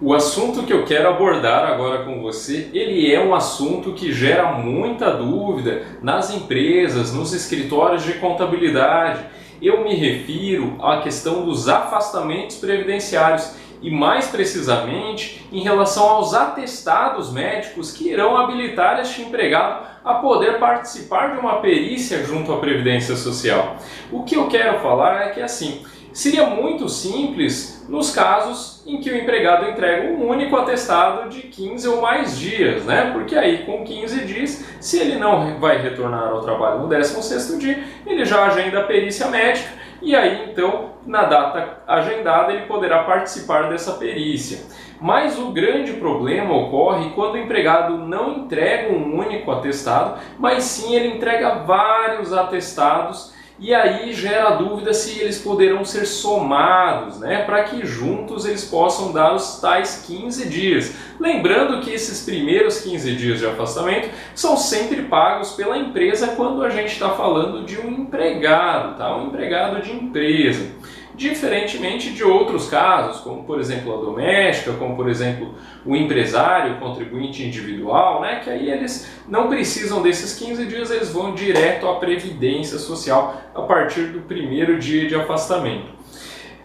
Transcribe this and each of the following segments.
O assunto que eu quero abordar agora com você, ele é um assunto que gera muita dúvida nas empresas, nos escritórios de contabilidade. Eu me refiro à questão dos afastamentos previdenciários e mais precisamente em relação aos atestados médicos que irão habilitar este empregado a poder participar de uma perícia junto à Previdência Social. O que eu quero falar é que assim, seria muito simples nos casos em que o empregado entrega um único atestado de 15 ou mais dias, né? Porque aí com 15 dias, se ele não vai retornar ao trabalho no 16º dia, ele já agenda a perícia médica e aí então, na data agendada, ele poderá participar dessa perícia. Mas o grande problema ocorre quando o empregado não entrega um único atestado, mas sim ele entrega vários atestados. E aí gera a dúvida se eles poderão ser somados, né, para que juntos eles possam dar os tais 15 dias. Lembrando que esses primeiros 15 dias de afastamento são sempre pagos pela empresa quando a gente está falando de um empregado, tá? Um empregado de empresa. Diferentemente de outros casos, como por exemplo a doméstica, como por exemplo o empresário, o contribuinte individual, né, que aí eles não precisam desses 15 dias, eles vão direto à Previdência Social a partir do primeiro dia de afastamento.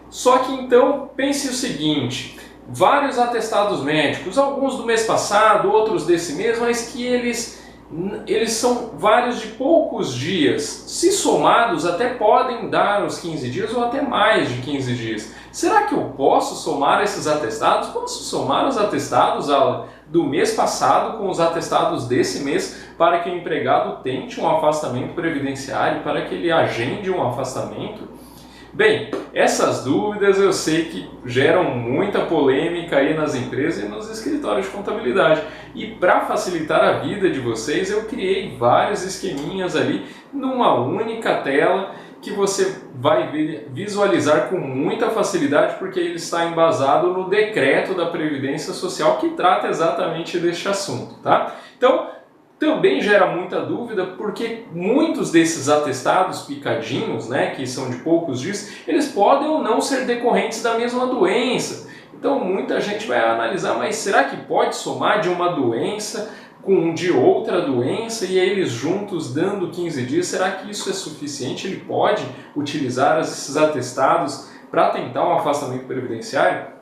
Só que então, pense o seguinte, vários atestados médicos, alguns do mês passado, outros desse mês, mas que eles são vários de poucos dias. Se somados, até podem dar os 15 dias ou até mais de 15 dias. Será que eu posso somar esses atestados? Posso somar os atestados do mês passado com os atestados desse mês para que o empregado tente um afastamento previdenciário, para que ele agende um afastamento? Bem, essas dúvidas eu sei que geram muita polêmica aí nas empresas e nos escritórios de contabilidade. E para facilitar a vida de vocês, eu criei vários esqueminhas ali numa única tela que você vai visualizar com muita facilidade porque ele está embasado no decreto da Previdência Social que trata exatamente deste assunto, tá? Então, também gera muita dúvida porque muitos desses atestados picadinhos, né, que são de poucos dias, eles podem ou não ser decorrentes da mesma doença. Então muita gente vai analisar, mas será que pode somar de uma doença com de outra doença e aí eles juntos dando 15 dias? Será que isso é suficiente? Ele pode utilizar esses atestados para tentar um afastamento previdenciário?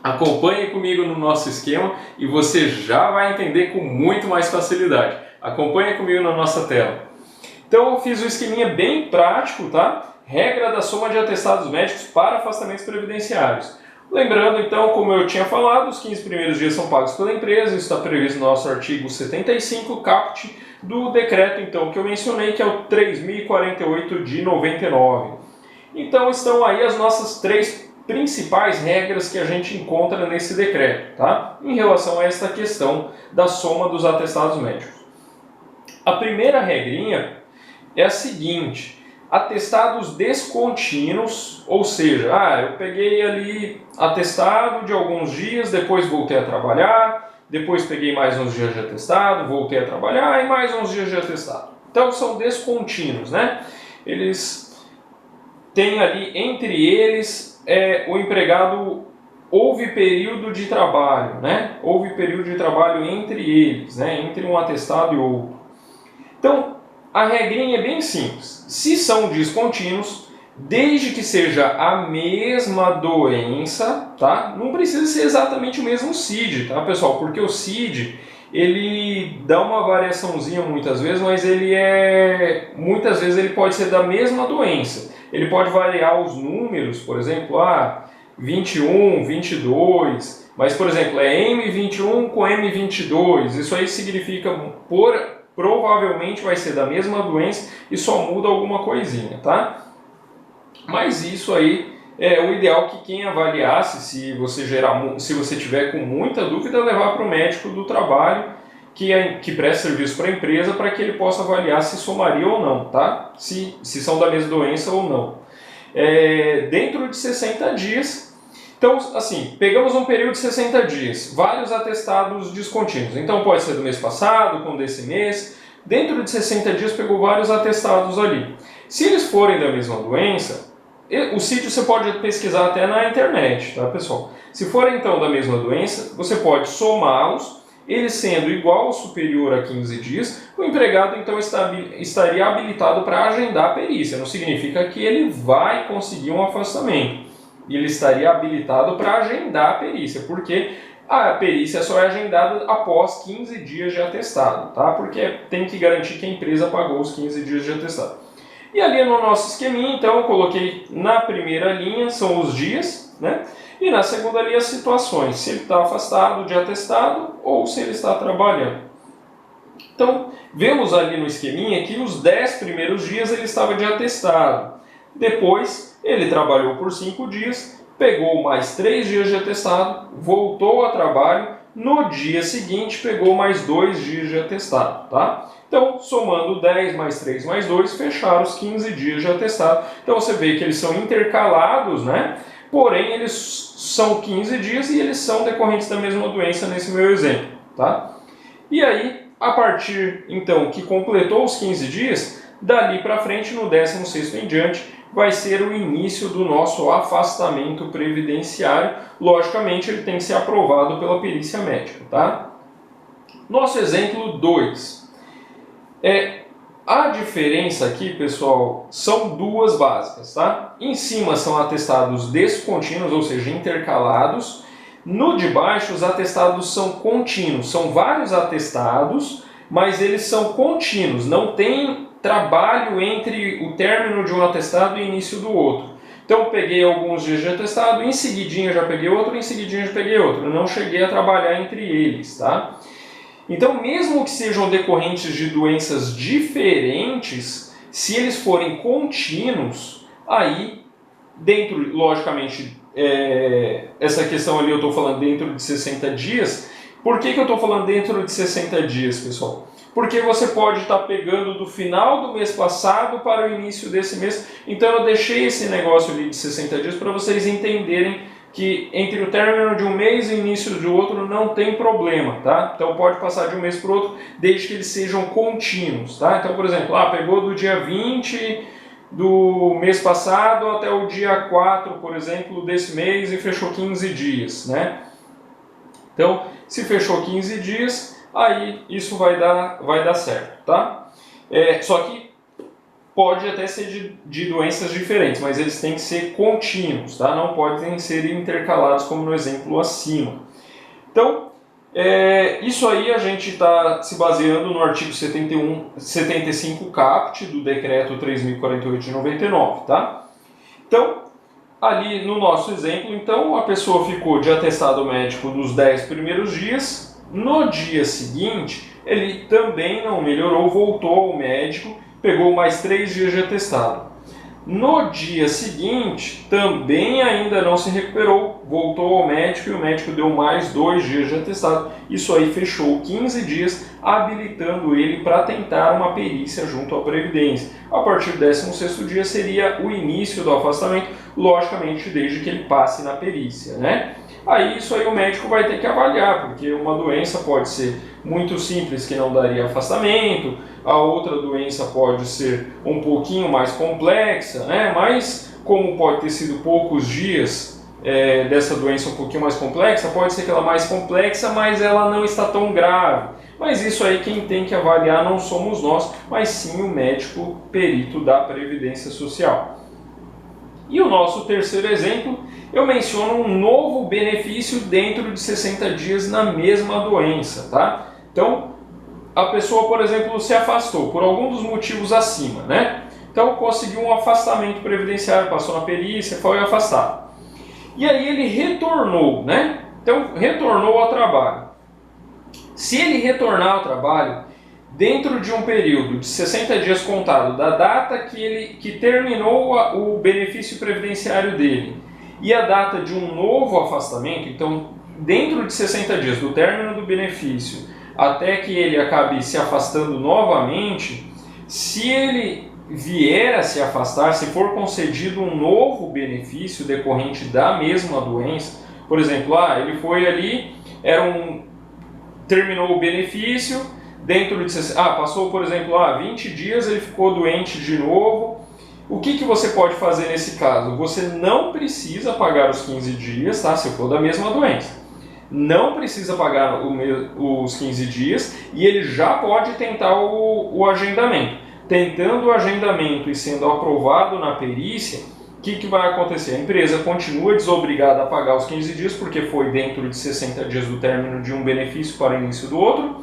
Acompanhe comigo no nosso esquema e você já vai entender com muito mais facilidade. Acompanhe comigo na nossa tela. Então eu fiz um esqueminha bem prático, tá? Regra da soma de atestados médicos para afastamentos previdenciários. Lembrando então, como eu tinha falado, os 15 primeiros dias são pagos pela empresa, isso está previsto no nosso artigo 75, caput do decreto então que eu mencionei, que é o 3048 de 99. Então estão aí as nossas três principais regras que a gente encontra nesse decreto, tá? Em relação a esta questão da soma dos atestados médicos. A primeira regrinha é a seguinte: atestados descontínuos, ou seja, eu peguei ali atestado de alguns dias, depois voltei a trabalhar, depois peguei mais uns dias de atestado, voltei a trabalhar e mais uns dias de atestado. Então são descontínuos, né? Eles têm ali entre eles o empregado, houve período de trabalho, né? Houve período de trabalho entre eles, né? Entre um atestado e outro. Então, a regrinha é bem simples. Se são descontínuos, desde que seja a mesma doença, tá? Não precisa ser exatamente o mesmo CID, tá, pessoal? Porque o CID, ele dá uma variaçãozinha muitas vezes, mas muitas vezes ele pode ser da mesma doença. Ele pode variar os números, por exemplo, 21, 22, mas, por exemplo, é M21 com M22. Isso aí significa, provavelmente vai ser da mesma doença e só muda alguma coisinha, tá? Mas isso aí é o ideal que quem avaliasse, se você tiver com muita dúvida, levar para o médico do trabalho que presta serviço para a empresa, para que ele possa avaliar se somaria ou não, tá? Se são da mesma doença ou não. Dentro de 60 dias, então assim, pegamos um período de 60 dias, vários atestados descontínuos, então pode ser do mês passado, com desse mês, dentro de 60 dias pegou vários atestados ali. Se eles forem da mesma doença, o CID você pode pesquisar até na internet, tá, pessoal? Se for então da mesma doença, você pode somá-los, ele sendo igual ou superior a 15 dias, o empregado então estaria habilitado para agendar a perícia. Não significa que ele vai conseguir um afastamento. Ele estaria habilitado para agendar a perícia, porque a perícia só é agendada após 15 dias de atestado, tá? Porque tem que garantir que a empresa pagou os 15 dias de atestado. E ali no nosso esqueminha, então, eu coloquei na primeira linha, são os dias, né? E na segunda linha, as situações, se ele está afastado de atestado ou se ele está trabalhando. Então, vemos ali no esqueminha que os 10 primeiros dias ele estava de atestado. Depois, ele trabalhou por 5 dias, pegou mais 3 dias de atestado, voltou a trabalho, no dia seguinte pegou mais 2 dias de atestado, tá? Então, somando 10 mais 3 mais 2, fecharam os 15 dias de atestado. Então, você vê que eles são intercalados, né? Porém, eles são 15 dias e eles são decorrentes da mesma doença nesse meu exemplo, tá? E aí, a partir, então, que completou os 15 dias, dali para frente, no 16º em diante, vai ser o início do nosso afastamento previdenciário. Logicamente, ele tem que ser aprovado pela perícia médica, tá? Nosso exemplo 2. A diferença aqui, pessoal, são duas básicas, tá? Em cima são atestados descontínuos, ou seja, intercalados. No de baixo, os atestados são contínuos. São vários atestados, mas eles são contínuos. Não tem trabalho entre o término de um atestado e o início do outro. Então, eu peguei alguns dias de atestado, em seguidinha já peguei outro, em seguidinha já peguei outro. Eu não cheguei a trabalhar entre eles, tá? Então, mesmo que sejam decorrentes de doenças diferentes, se eles forem contínuos, aí, dentro, logicamente, essa questão ali eu estou falando dentro de 60 dias. Por que eu estou falando dentro de 60 dias, pessoal? Porque você pode estar pegando do final do mês passado para o início desse mês. Então, eu deixei esse negócio ali de 60 dias para vocês entenderem que entre o término de um mês e o início de outro não tem problema, tá? Então pode passar de um mês para o outro, desde que eles sejam contínuos, tá? Então, por exemplo, pegou do dia 20 do mês passado até o dia 4, por exemplo, desse mês e fechou 15 dias, né? Então, se fechou 15 dias, aí isso vai dar certo, tá? Só que pode até ser de doenças diferentes, mas eles têm que ser contínuos, tá? Não podem ser intercalados como no exemplo acima. Então, isso aí a gente está se baseando no artigo 75 caput do decreto 3.048 de 99, tá? Então, ali no nosso exemplo, então, a pessoa ficou de atestado médico nos 10 primeiros dias, no dia seguinte, ele também não melhorou, voltou ao médico, pegou mais 3 dias de atestado. No dia seguinte, também ainda não se recuperou, voltou ao médico e o médico deu mais 2 dias de atestado. Isso aí fechou 15 dias, habilitando ele para tentar uma perícia junto à Previdência. A partir do 16º dia seria o início do afastamento, logicamente desde que ele passe na perícia, né? Aí isso aí o médico vai ter que avaliar, porque uma doença pode ser muito simples que não daria afastamento, a outra doença pode ser um pouquinho mais complexa, né? Mas como pode ter sido poucos dias dessa doença um pouquinho mais complexa, pode ser que ela é mais complexa, mas ela não está tão grave. Mas isso aí quem tem que avaliar não somos nós, mas sim o médico perito da Previdência Social. E o nosso terceiro exemplo, eu menciono um novo benefício dentro de 60 dias na mesma doença, tá? Então, a pessoa, por exemplo, se afastou por algum dos motivos acima, né? Então, conseguiu um afastamento previdenciário, passou na perícia, foi afastado. E aí ele retornou, né? Então, retornou ao trabalho. Se ele retornar ao trabalho, dentro de um período de 60 dias contado da data que terminou o benefício previdenciário dele e a data de um novo afastamento, então dentro de 60 dias do término do benefício até que ele acabe se afastando novamente, se ele vier a se afastar, se for concedido um novo benefício decorrente da mesma doença, por exemplo, ele foi ali, terminou o benefício, dentro de passou, por exemplo, 20 dias, ele ficou doente de novo, O que você pode fazer nesse caso? Você não precisa pagar os 15 dias, tá? Se for da mesma doença. Não precisa pagar os 15 dias e ele já pode tentar o agendamento. Tentando o agendamento e sendo aprovado na perícia, o que vai acontecer? A empresa continua desobrigada a pagar os 15 dias porque foi dentro de 60 dias do término de um benefício para o início do outro.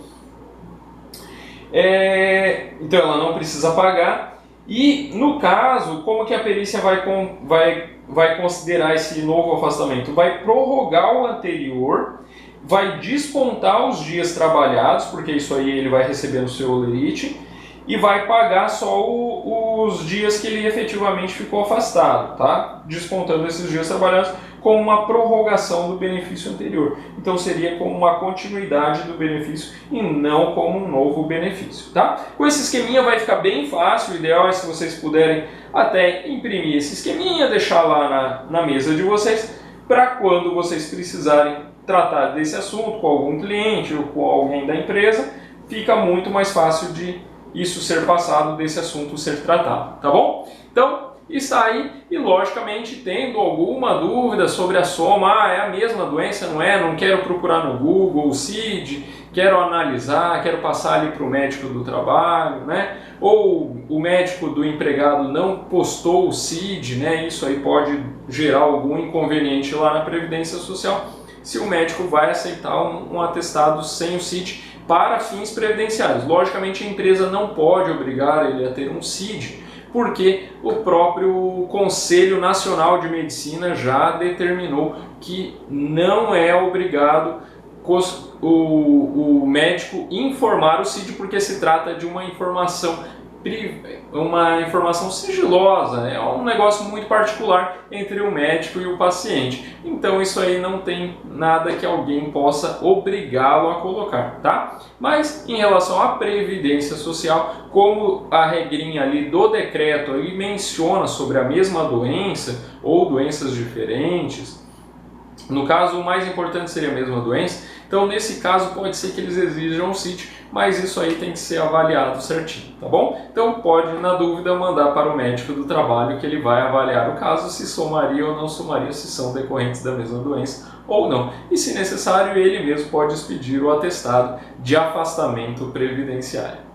Então ela não precisa pagar. E no caso, como que a perícia vai considerar esse novo afastamento? Vai prorrogar o anterior, vai descontar os dias trabalhados, porque isso aí ele vai receber no seu holerite, e vai pagar só os dias que ele efetivamente ficou afastado, tá? Descontando esses dias trabalhados como uma prorrogação do benefício anterior. Então seria como uma continuidade do benefício e não como um novo benefício, tá? Com esse esqueminha vai ficar bem fácil. O ideal é se vocês puderem até imprimir esse esqueminha, deixar lá na mesa de vocês, para quando vocês precisarem tratar desse assunto com algum cliente ou com alguém da empresa, fica muito mais fácil de isso ser passado, desse assunto ser tratado, tá bom? Então, está aí, e logicamente, tendo alguma dúvida sobre a soma, é a mesma doença, não é? Não quero procurar no Google o CID, quero analisar, quero passar ali para o médico do trabalho, né? Ou o médico do empregado não postou o CID, né? Isso aí pode gerar algum inconveniente lá na Previdência Social, se o médico vai aceitar um atestado sem o CID para fins previdenciários. Logicamente, a empresa não pode obrigar ele a ter um CID, porque o próprio Conselho Nacional de Medicina já determinou que não é obrigado o médico informar o CID, porque se trata de uma informação sigilosa, é um negócio muito particular entre o médico e o paciente. Então isso aí não tem nada que alguém possa obrigá-lo a colocar, tá? Mas em relação à Previdência Social, como a regrinha ali do decreto aí menciona sobre a mesma doença ou doenças diferentes, no caso o mais importante seria a mesma doença, então nesse caso pode ser que eles exijam um CID, mas isso aí tem que ser avaliado certinho, tá bom? Então pode, na dúvida, mandar para o médico do trabalho que ele vai avaliar o caso, se somaria ou não somaria, se são decorrentes da mesma doença ou não. E se necessário, ele mesmo pode expedir o atestado de afastamento previdenciário.